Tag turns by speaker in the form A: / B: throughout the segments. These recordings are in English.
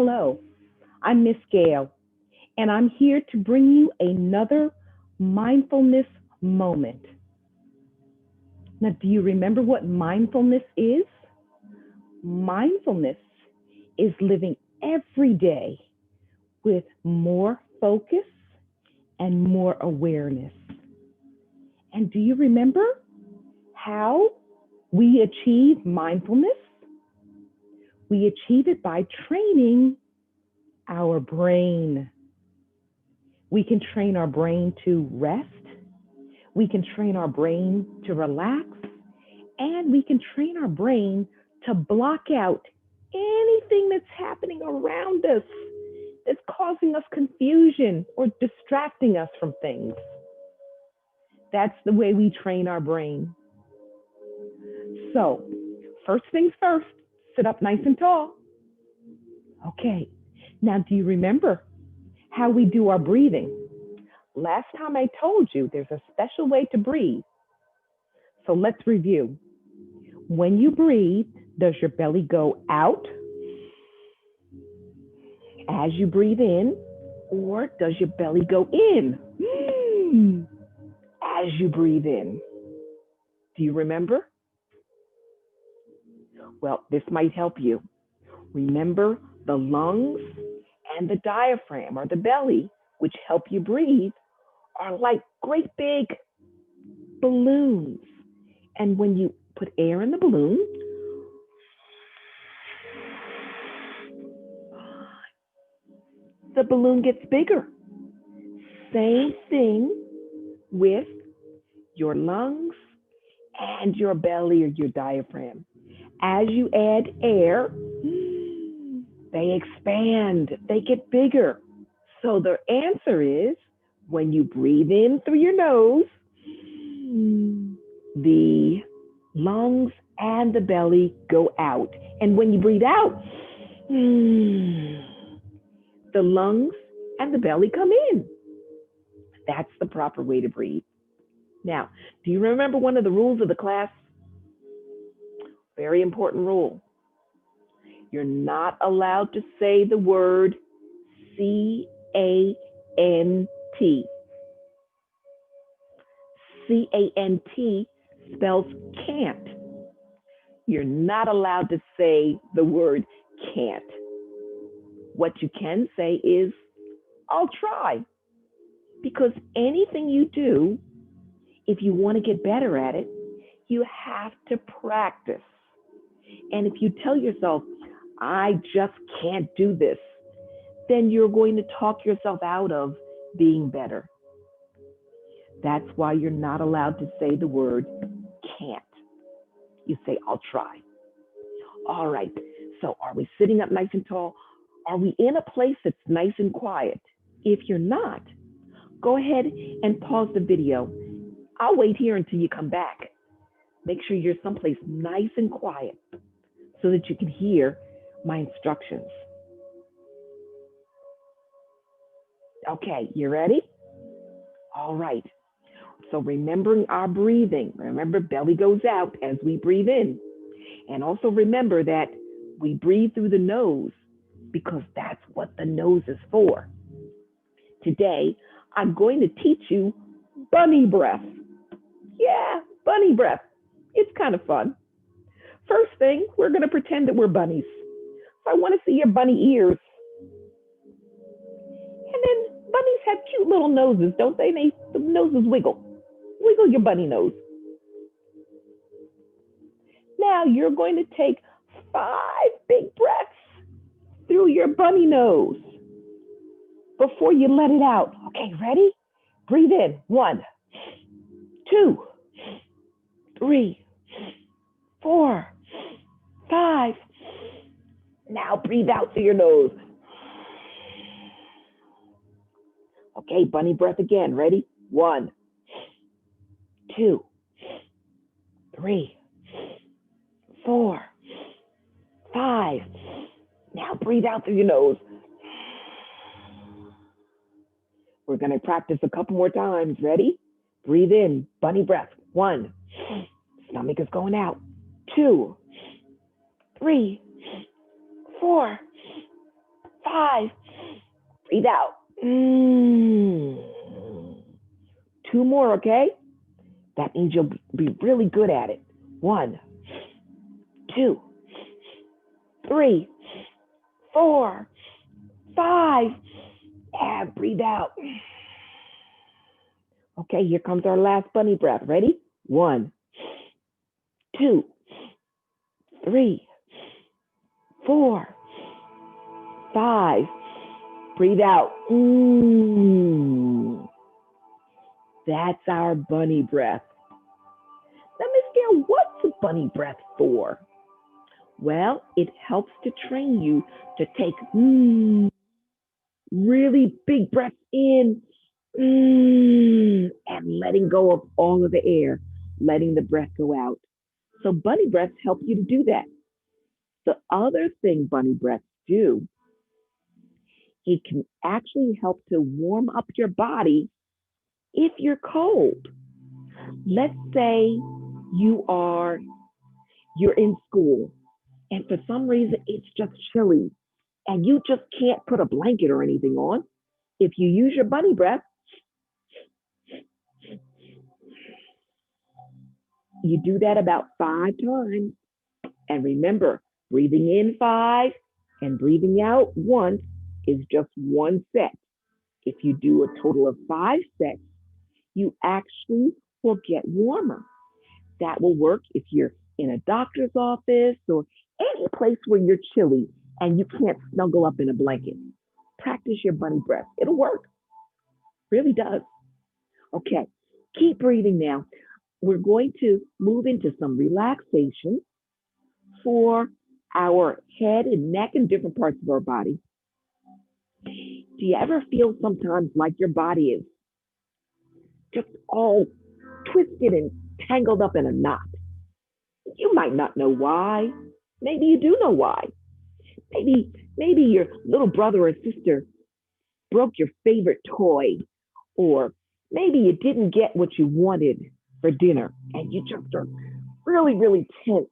A: Hello, I'm Miss Gail, and I'm here to bring you another mindfulness moment. Now, do you remember what mindfulness is? Mindfulness is living every day with more focus and more awareness. And do you remember how we achieve mindfulness? We achieve it by training our brain. We can train our brain to rest. We can train our brain to relax. And we can train our brain to block out anything that's happening around us that's causing us confusion or distracting us from things. That's the way we train our brain. So, first things first, sit up nice and tall. Okay, now do you remember how we do our breathing? Last time I told you there's a special way to breathe. So let's review. When you breathe, does your belly go out as you breathe in, or does your belly go in as you breathe in? Do you remember? Well, this might help you. Remember, the lungs and the diaphragm, or the belly, which help you breathe, are like great big balloons. And when you put air in the balloon, the balloon gets bigger. Same thing with your lungs and your belly or your diaphragm. As you add air, they expand, they get bigger. So the answer is, when you breathe in through your nose, the lungs and the belly go out. And when you breathe out, the lungs and the belly come in. That's the proper way to breathe. Now, do you remember one of the rules of the class? Very important rule. You're not allowed to say the word C-A-N-T. C-A-N-T spells can't. You're not allowed to say the word can't. What you can say is, I'll try. Because anything you do, if you want to get better at it, you have to practice. And if you tell yourself, I just can't do this, then you're going to talk yourself out of being better. That's why you're not allowed to say the word can't. You say, I'll try. All right, so are we sitting up nice and tall? Are we in a place that's nice and quiet? If you're not, go ahead and pause the video. I'll wait here until you come back. Make sure you're someplace nice and quiet so that you can hear my instructions. Okay, you ready? All right. So remembering our breathing, remember belly goes out as we breathe in. And also remember that we breathe through the nose because that's what the nose is for. Today, I'm going to teach you bunny breath. Yeah, bunny breath. It's kind of fun. First thing, we're going to pretend that we're bunnies. So I want to see your bunny ears. And then bunnies have cute little noses, don't they? The noses wiggle. Wiggle your bunny nose. Now you're going to take 5 big breaths through your bunny nose before you let it out. Okay, ready? Breathe in. 1, 2, 3, 4, 5. Now breathe out through your nose. Okay, bunny breath again. Ready? 1, 2, 3, 4, 5. Now breathe out through your nose. We're going to practice a couple more times. Ready? Breathe in, bunny breath. 1, stomach is going out. 2, 3, 4, 5. Breathe out. 2 more, okay? That means you'll be really good at it. 1, 2, 3, 4, 5. And breathe out. Okay, here comes our last bunny breath. Ready? 1, 2, 3, 4, 5. Breathe out. That's our bunny breath. Now, Miss Gail, what's a bunny breath for? Well, it helps to train you to take really big breaths in and letting go of all of the air, letting the breath go out. So bunny breaths help you to do that. The other thing bunny breaths do, it can actually help to warm up your body if you're cold. Let's say you're in school and for some reason it's just chilly and you just can't put a blanket or anything on. If you use your bunny breath, you do that about 5 times. And remember, breathing in 5 and breathing out once is just 1 set. If you do a total of 5 sets, you actually will get warmer. That will work if you're in a doctor's office or any place where you're chilly and you can't snuggle up in a blanket. Practice your bunny breath. It'll work. Really does. Okay, keep breathing now. We're going to move into some relaxation for our head and neck and different parts of our body. Do you ever feel sometimes like your body is just all twisted and tangled up in a knot? You might not know why. Maybe you do know why. Maybe your little brother or sister broke your favorite toy, or maybe you didn't get what you wanted for dinner and you just are really, really tense.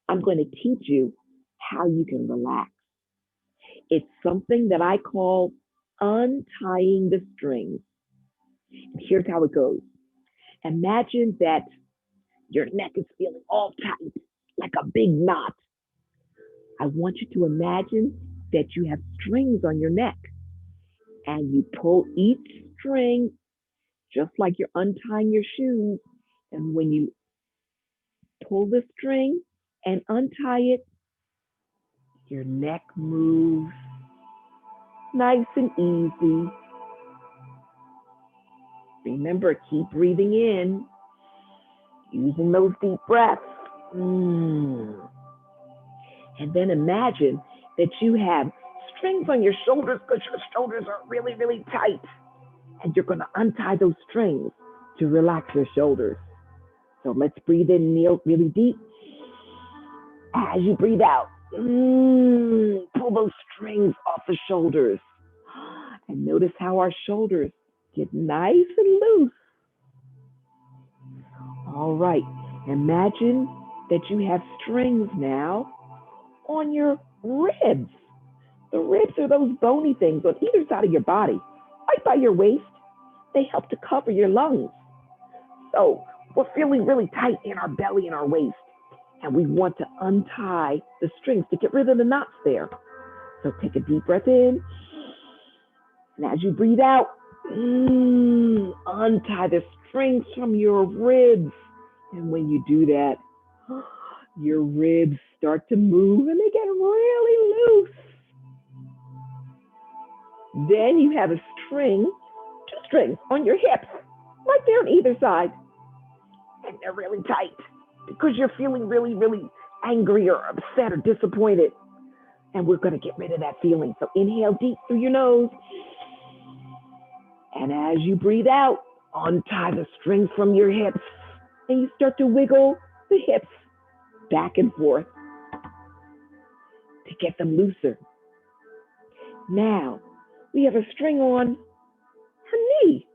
A: I'm going to teach you how you can relax. It's something that I call untying the strings. Here's how it goes. Imagine that your neck is feeling all tight, like a big knot. I want you to imagine that you have strings on your neck and you pull each string just like you're untying your shoes. And when you pull the string and untie it, your neck moves nice and easy. Remember, keep breathing in, using those deep breaths. And then imagine that you have strings on your shoulders because your shoulders are really, really tight. And you're going to untie those strings to relax your shoulders. So let's breathe in really deep. As you breathe out, pull those strings off the shoulders. And notice how our shoulders get nice and loose. All right, imagine that you have strings now on your ribs. The ribs are those bony things on either side of your body, right by your waist. They help to cover your lungs. So we're feeling really tight in our belly and our waist, and we want to untie the strings to get rid of the knots there. So take a deep breath in, and as you breathe out, untie the strings from your ribs. And when you do that, your ribs start to move and they get really loose. Then you have a string, 2 strings on your hips, right there on either side. And they're really tight because you're feeling really, really angry or upset or disappointed. And we're going to get rid of that feeling. So inhale deep through your nose. And as you breathe out, untie the strings from your hips. And you start to wiggle the hips back and forth to get them looser. Now, we have a string on her knee.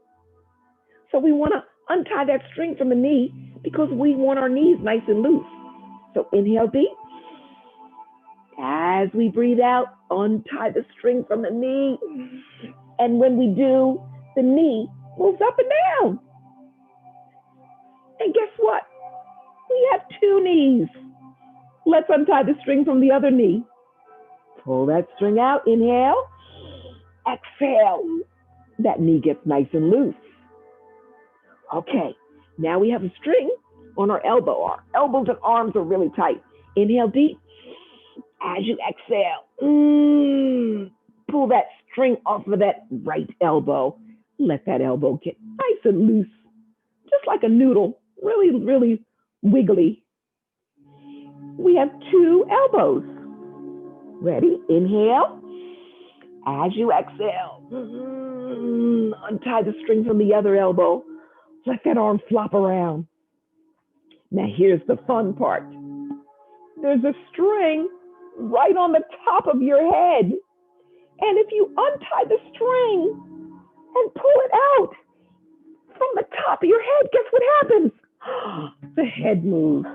A: So we want to untie that string from the knee because we want our knees nice and loose. So inhale deep. As As we breathe out, untie the string from the knee. And when we do, the knee moves up and down. And guess what? We have two knees. Let's untie the string from the other knee. Pull that string out. Inhale. Exhale. That knee gets nice and loose. Okay, now we have a string on our elbow. Our elbows and arms are really tight. Inhale deep. As you exhale, pull that string off of that right elbow. Let that elbow get nice and loose, just like a noodle, really, really wiggly. We have two elbows. Ready? Inhale. As you exhale, untie the string from the other elbow. Let that arm flop around. Now here's the fun part. There's a string right on the top of your head. And if you untie the string and pull it out from the top of your head, guess what happens? The head moves.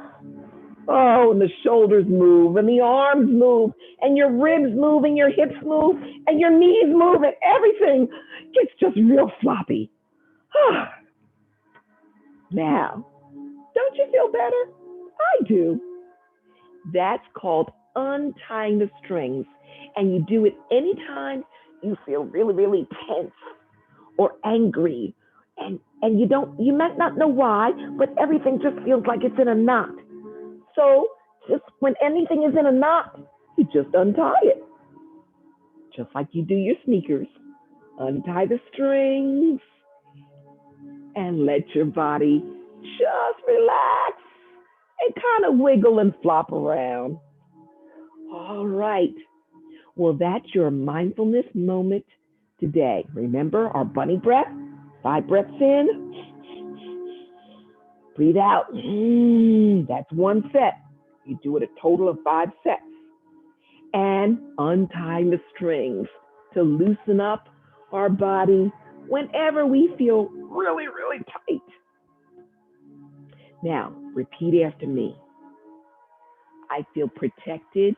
A: Oh, and the shoulders move, and the arms move, and your ribs move, and your hips move, and your knees move, and everything gets just real floppy. Now, don't you feel better? I do. That's called untying the strings. And you do it anytime you feel really, really tense or angry. And you might not know why, but everything just feels like it's in a knot. So just when anything is in a knot, you just untie it. Just like you do your sneakers. Untie the strings and let your body just relax and kind of wiggle and flop around. All right. Well, that's your mindfulness moment today. Remember our bunny breath? 5 breaths in. Breathe out. That's 1 set. You do it a total of 5 sets. And untying the strings to loosen up our body whenever we feel really, really tight. Now, repeat after me. I feel protected.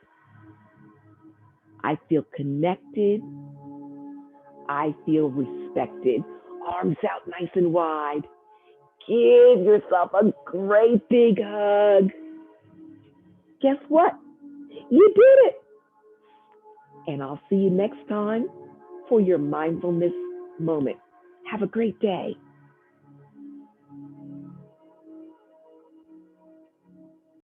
A: I feel connected. I feel respected. Arms out nice and wide. Give yourself a great big hug. Guess what? You did it. And I'll see you next time for your mindfulness moment. Have a great day.